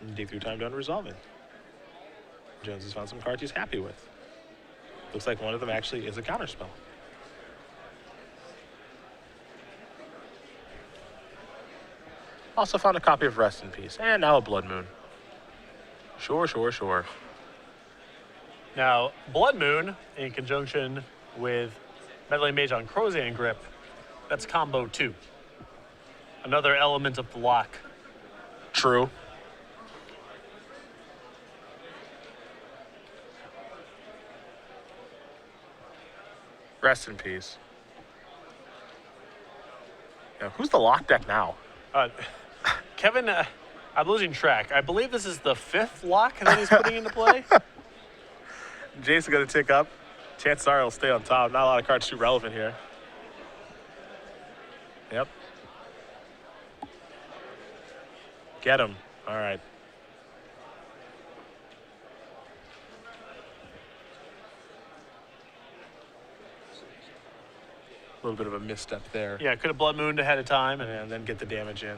And dig through time done resolving. Jones has found some cards he's happy with. Looks like one of them actually is a counterspell. Also found a copy of Rest in Peace, and now a Blood Moon. Sure. Now, Blood Moon, in conjunction with Meddling Mage on Crozan Grip, that's combo 2. Another element of the lock. True. Rest in peace. Now, who's the lock deck now? Kevin, I'm losing track. I believe this is the 5th lock that he's putting into play. Jace is going to tick up. Chances are he'll stay on top. Not a lot of cards too relevant here. Yep. Get him. All right. A little bit of a misstep there. Yeah, could have Blood Mooned ahead of time. And then get the damage in.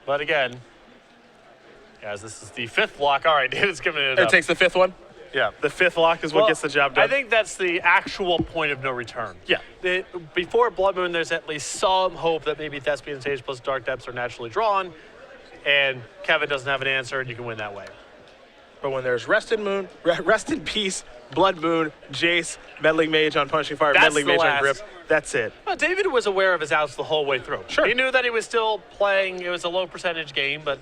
But again, as this is the 5th lock, all right, David's giving it It up. takes the 5th one? Yeah. The 5th lock is what gets the job done? I think that's the actual point of no return. Yeah. Before Blood Moon, there's at least some hope that maybe Thespian Sage plus Dark Depths are naturally drawn, and Kevin doesn't have an answer, and you can win that way. But when there's Rest in Peace, Blood Moon, Jace, Meddling Mage on Punishing Fire, That's Meddling the Mage on last. Grip, that's it. Well, David was aware of his outs the whole way through. Sure. He knew that he was still playing. It was a low percentage game, but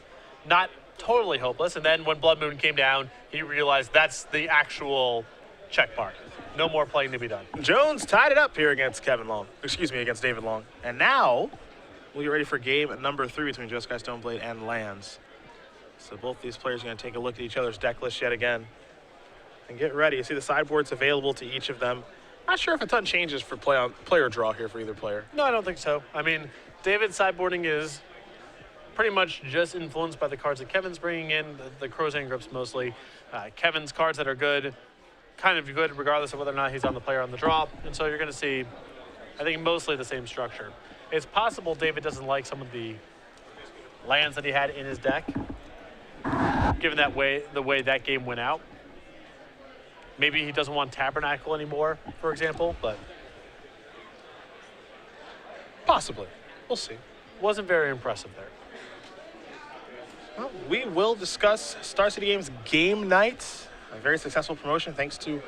not totally hopeless. And then when Blood Moon came down, he realized that's the actual check mark. No more playing to be done. Jones tied it up here against against David Long. And now we'll get ready for game number 3 between Jeskai Stoneblade and Lands. So both these players are going to take a look at each other's deck list yet again. and get ready. You see the sideboards available to each of them. Not sure if a ton changes for player draw here for either player. No, I don't think so. I mean, David's sideboarding is pretty much just influenced by the cards that Kevin's bringing in, the Crozane Grips mostly. Kevin's cards that are good, kind of good regardless of whether or not he's on the player on the draw. And so you're going to see, I think, mostly the same structure. It's possible David doesn't like some of the lands that he had in his deck, given the way that game went out. Maybe he doesn't want Tabernacle anymore, for example, but possibly. We'll see. Wasn't very impressive there. Well, we will discuss Star City Games Game Night, a very successful promotion thanks to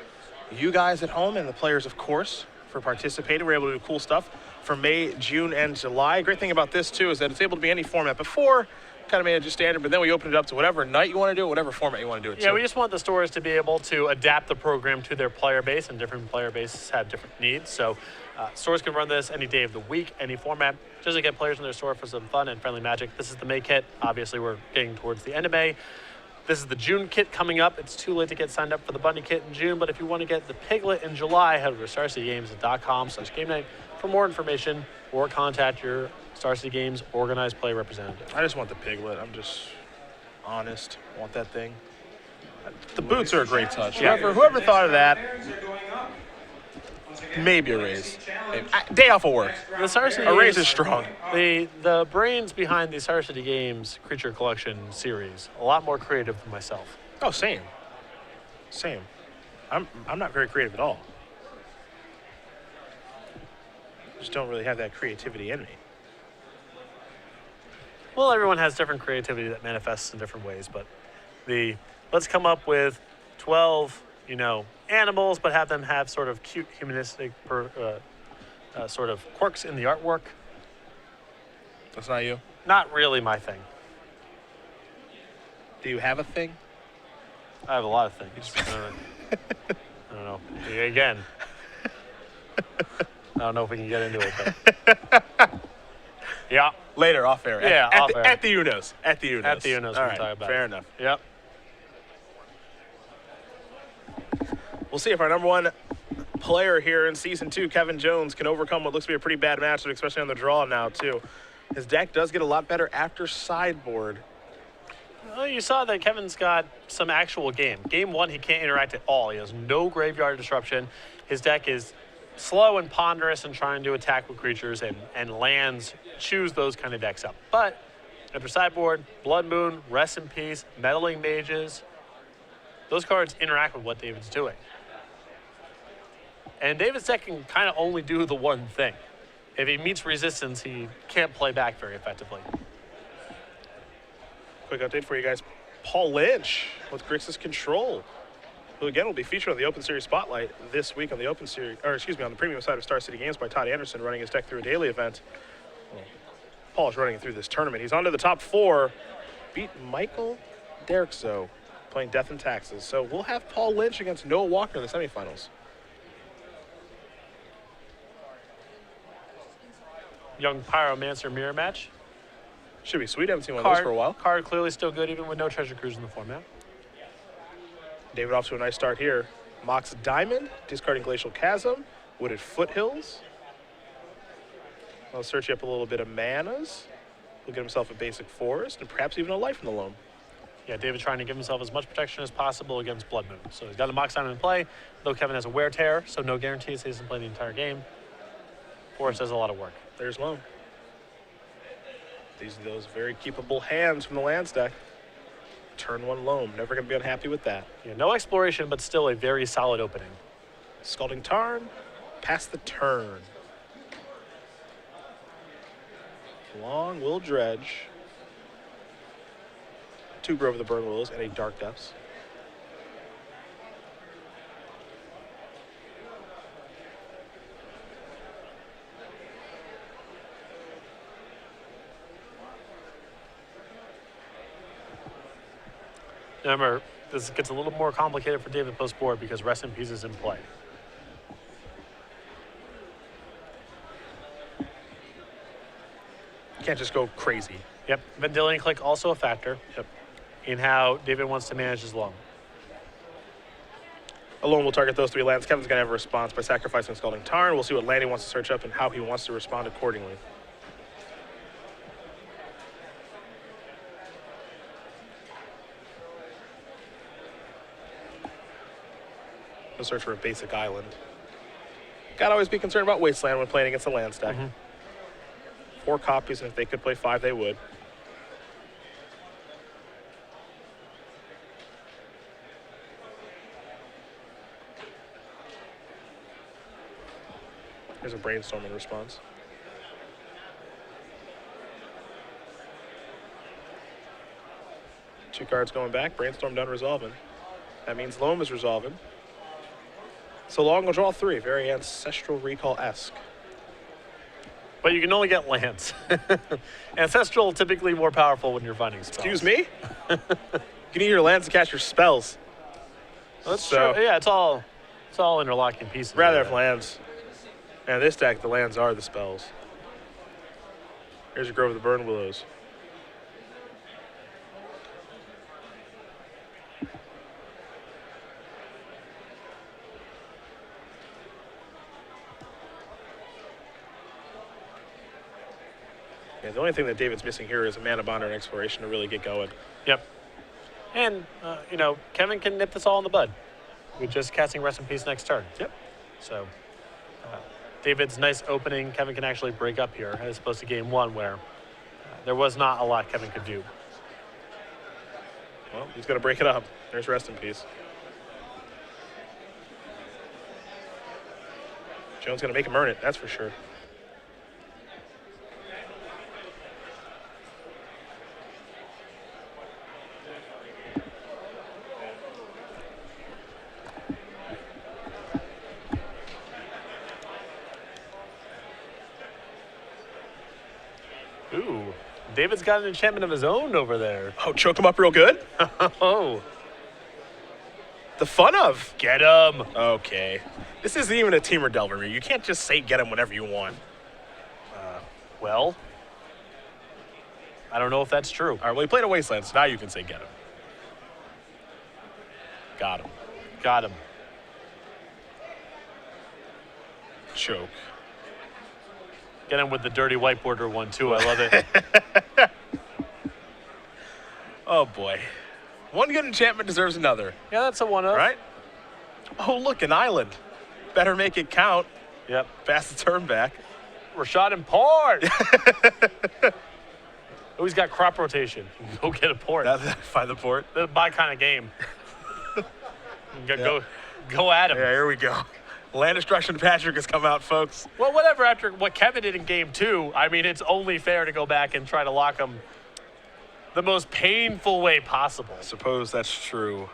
you guys at home and the players, of course, for participating. We're able to do cool stuff for May, June, and July. Great thing about this, too, is that it's able to be any format. Before, kind of made it just standard, but then we opened it up to whatever night you want to do it, whatever format you want to do it to. Yeah, we just want the stores to be able to adapt the program to their player base, and different player bases have different needs. So stores can run this any day of the week, any format, just to get players in their store for some fun and friendly magic. This is the May kit. Obviously, we're getting towards the end of May. This is the June kit coming up. It's too late to get signed up for the Bunny kit in June, but if you want to get the Piglet in July, head over to StarCityGames.com/game night for more information, or contact your Star City Games organized play representative. I just want the Piglet. I'm just honest. I want that thing. The boots are a great touch. Yeah. Whoever thought of that, maybe a raise. Day off of work. The Star City A raise Games- is strong. The brains behind the Star City Games Creature Collection series, a lot more creative than myself. Oh, same. Same. I'm not very creative at all. Just don't really have that creativity in me. Well, everyone has different creativity that manifests in different ways, but let's come up with 12, animals, but have them have sort of cute humanistic sort of quirks in the artwork. That's not you. Not really my thing. Do you have a thing? I have a lot of things. I don't know. Again, I don't know if we can get into it, but yeah. Later, off air. Yeah, off air. At the Unos. At the Unos. At the Unos, All we'll right, talk about fair it. enough. Yep. We'll see if our number one player here in Season 2, Kevin Jones, can overcome what looks to be a pretty bad matchup, especially on the draw now, too. His deck does get a lot better after sideboard. Well, you saw that Kevin's got some actual game. Game 1, he can't interact at all. He has no graveyard disruption. His deck is slow and ponderous and trying to attack with creatures, and lands choose those kind of decks up. But after sideboard, Blood Moon, Rest in Peace, Meddling Mages, those cards interact with what David's doing. And David's deck can kind of only do the one thing. If he meets resistance, he can't play back very effectively. Quick update for you guys. Paul Lynch with Grixis Control, who again will be featured on the Open Series Spotlight this week on the on the premium side of Star City Games by Todd Anderson, running his deck through a daily event. Well, Paul's running it through this tournament. He's on to the top 4. Beat Michael Derrickso, playing Death and Taxes. So we'll have Paul Lynch against Noah Walker in the semifinals. Young Pyromancer mirror match. Should be sweet. Haven't seen one of those for a while. Card clearly still good, even with no Treasure Cruise in the format. David off to a nice start here. Mox Diamond, discarding Glacial Chasm, Wooded Foothills. I'll search up a little bit of manas. He'll get himself a basic forest and perhaps even a life in the loam. Yeah, David's trying to give himself as much protection as possible against Blood Moon. So he's got a Mox Diamond in play, though Kevin has a Wear Tear, so no guarantees he doesn't play the entire game. Forest does a lot of work. There's loam. These are those very keepable hands from the lands deck. Turn 1 loam. Never going to be unhappy with that. Yeah, no exploration, but still a very solid opening. Scalding Tarn. Pass the turn. Long Will Dredge. 2 Grove of the Burn Willows and a Dark Depths. Remember, this gets a little more complicated for David post-board because Rest in Peace is in play. Can't just go crazy. Yep, Vendilion Click also a factor Yep. in how David wants to manage his loan. Alone will target those 3 lands. Kevin's going to have a response by sacrificing Scalding Tarn. We'll see what land he wants to search up and how he wants to respond accordingly. He'll search for a basic island. Gotta always be concerned about Wasteland when playing against a land stack. 4 copies, and if they could play 5, they would. Here's a Brainstorm in response. Two cards going back. Brainstorm done resolving. That means Loam is resolving. So long will draw 3. Very Ancestral Recall-esque. But you can only get lands. Ancestral typically more powerful when you're finding spells. Excuse me? You can use your lands to cast your spells. That's true. Yeah, it's all interlocking pieces. Rather have lands. And this deck, the lands are the spells. Here's your Grove of the Burn Willows. Yeah, the only thing that David's missing here is a Mana Bond or an Exploration to really get going. Yep. And, you know, Kevin can nip this all in the bud with just casting Rest in Peace next turn. Yep. So, David's nice opening. Kevin can actually break up here as opposed to game 1 where there was not a lot Kevin could do. Well, he's going to break it up. There's Rest in Peace. Jones going to make him earn it, that's for sure. Ooh, David's got an enchantment of his own over there. Oh, choked him up real good? Oh, The fun of. get him. Okay. This isn't even a Teamer Delver. You can't just say get him whenever you want. Well, I don't know if that's true. All right, well, he played a Wasteland, so now you can say get him. Got him. Got him. Choke. Get him with the dirty white border one, too. I love it. Oh, boy. One good enchantment deserves another, Yeah, that's a one-up. right? Oh, look, an island. Better make it count. Yep. Pass the turn back. Rashad and Port. Oh, he's got crop rotation. Go get a port. Find the port. That's my kind of game. Go at him. Yeah, here we go. Land Destruction Patrick has come out, folks. Well, whatever. After what Kevin did in game 2, I mean, it's only fair to go back and try to lock him the most painful way possible. I suppose that's true.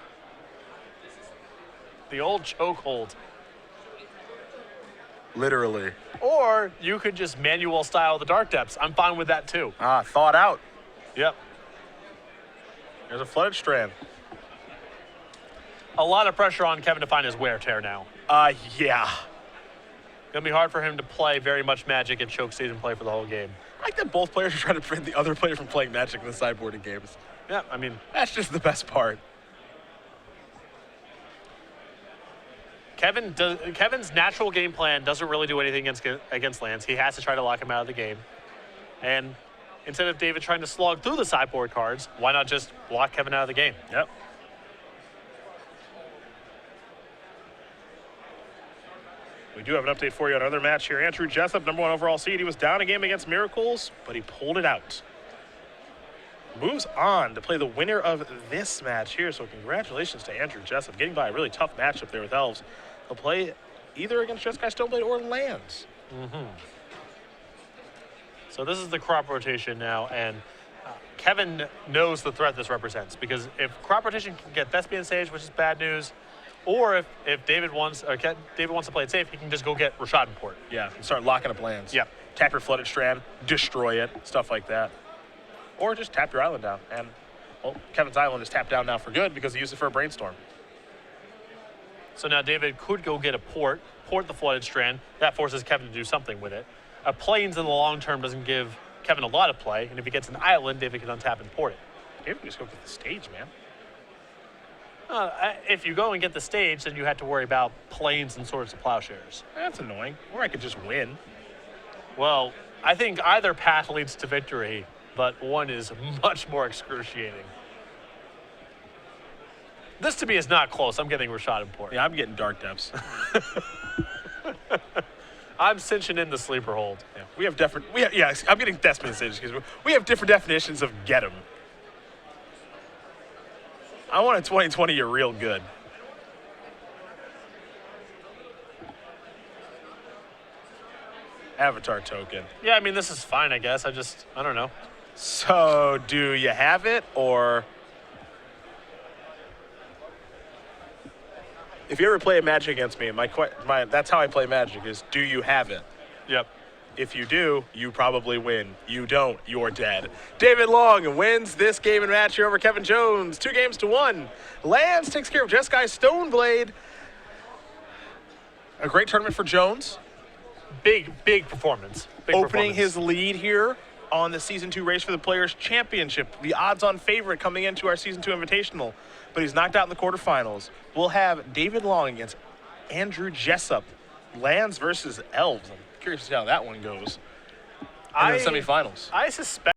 The old chokehold. Literally. Or you could just manual style the Dark Depths. I'm fine with that too. Ah, thought out. Yep. There's a Flooded Strand. A lot of pressure on Kevin to find his wear tear now. Yeah. Gonna be hard for him to play very much Magic and choke stage and play for the whole game. I like that both players are trying to prevent the other player from playing Magic in the sideboarding games. Yeah, I mean, That's just the best part. Kevin's natural game plan doesn't really do anything against lands. He has to try to lock him out of the game. And instead of David trying to slog through the sideboard cards, why not just lock Kevin out of the game? Yep. We do have an update for you on another match here. Andrew Jessup, number 1 overall seed. He was down a game against Miracles, but he pulled it out. Moves on to play the winner of this match here. So congratulations to Andrew Jessup, getting by a really tough matchup there with Elves. He'll play either against Jeskai Stoneblade or lands. So this is the crop rotation now, and Kevin knows the threat this represents, because if crop rotation can get Thespian Sage, which is bad news, or if David wants to play it safe, he can just go get Rashad and Port. Yeah, and start locking up lands. Yep. Tap your Flooded Strand, destroy it, stuff like that. Or just tap your island down. And, well, Kevin's island is tapped down now for good because he used it for a Brainstorm. So now David could go get a port the Flooded Strand. That forces Kevin to do something with it. A Plains in the long term doesn't give Kevin a lot of play, and if he gets an island, David can untap and port it. David can just go get the stage, man. If you go and get the stage, then you have to worry about planes and swords of plowshares. That's annoying. Or I could just win. Well, I think either path leads to victory, but one is much more excruciating. This to me is not close. I'm getting Rashad Import. Yeah, I'm getting Dark Depths. I'm cinching in the sleeper hold. Yeah, we have different. I'm getting Desmond Sage because we have different definitions of get 'em. I want a 2020 you're real good. Avatar token. Yeah, I mean, this is fine, I guess. I don't know. So, do you have it, or if you ever play a Magic against me, that's how I play Magic is, do you have it? Yep. If you do, you probably win. You don't, you're dead. David Long wins this game and match here over Kevin Jones, 2-1. Lance takes care of Jeskai Stoneblade. A great tournament for Jones. Big performance. Opening his lead here on the Season 2 race for the Players' Championship. The odds-on favorite coming into our Season 2 Invitational. But he's knocked out in the quarterfinals. We'll have David Long against Andrew Jessup. Lands versus Elves. I'm curious to see how that one goes. And then semifinals. I suspect